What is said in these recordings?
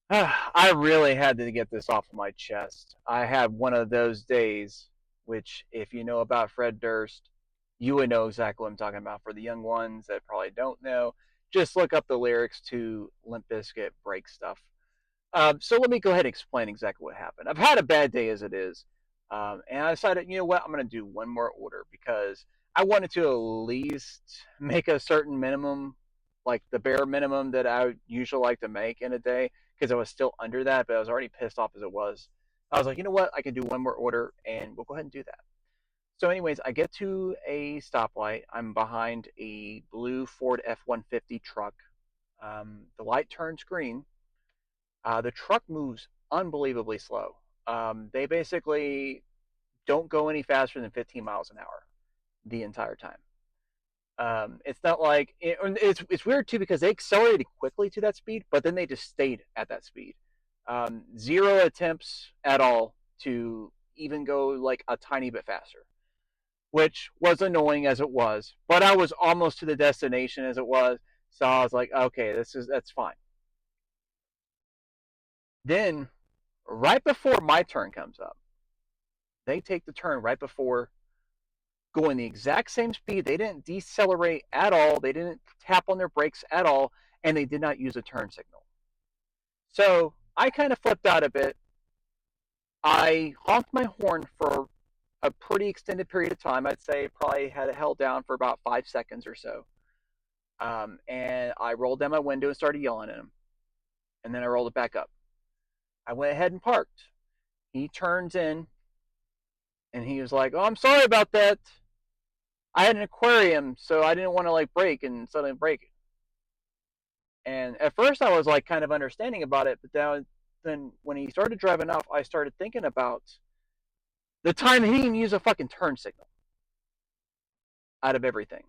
I really had to get this off of my chest. I had one of those days, which, if you know about Fred Durst, you would know exactly what I'm talking about. For the young ones that probably don't know, just look up the lyrics to Limp Bizkit Break Stuff. So let me go ahead and explain exactly what happened. I've had a bad day as it is, and I decided, you know what, I'm going to do one more order because I wanted to at least make a certain minimum, like the bare minimum that I usually like to make in a day, because I was still under that, but I was already pissed off as it was. I was like, you know what, I can do one more order, and we'll go ahead and do that. So, anyways, I get to a stoplight. I'm behind a blue Ford F-150 truck. The light turns green. The truck moves unbelievably slow. They basically don't go any faster than 15 miles an hour the entire time. It's not like it's weird too because they accelerated quickly to that speed, but then they just stayed at that speed. Zero attempts at all to even go like a tiny bit faster, which was annoying as it was. But I was almost to the destination as it was, so I was like, okay, that's fine. Then, right before my turn comes up, they take the turn right before going the exact same speed. They didn't decelerate at all. They didn't tap on their brakes at all, and they did not use a turn signal. So I kind of flipped out a bit. I honked my horn for a pretty extended period of time. I'd say probably had it held down for about 5 seconds or so. And I rolled down my window and started yelling at him. And then I rolled it back up. I went ahead and parked. He turns in and he was like, "Oh, I'm sorry about that. I had an aquarium, so I didn't want to like break and suddenly break it." And at first, I was like kind of understanding about it, but then when he started driving off, I started thinking about the time he didn't use a fucking turn signal out of everything,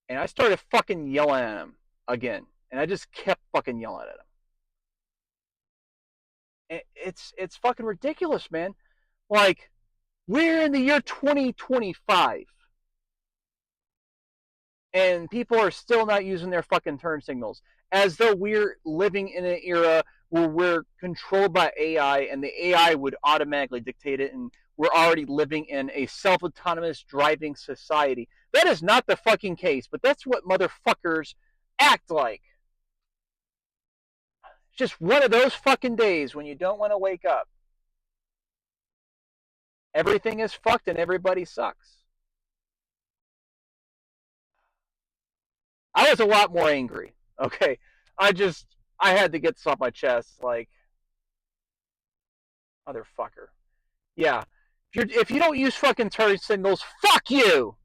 and I started fucking yelling at him again, and I just kept fucking yelling at him. It's fucking ridiculous, man. Like we're in the year 2025 and people are still not using their fucking turn signals as though we're living in an era where we're controlled by AI and the AI would automatically dictate it and we're already living in a self-autonomous driving society. That is not the fucking case, but that's what motherfuckers act like. It's just one of those fucking days when you don't want to wake up. Everything is fucked and everybody sucks. I was a lot more angry. Okay. I had to get this off my chest. Like, motherfucker. Yeah. If you don't use fucking turn signals, fuck you.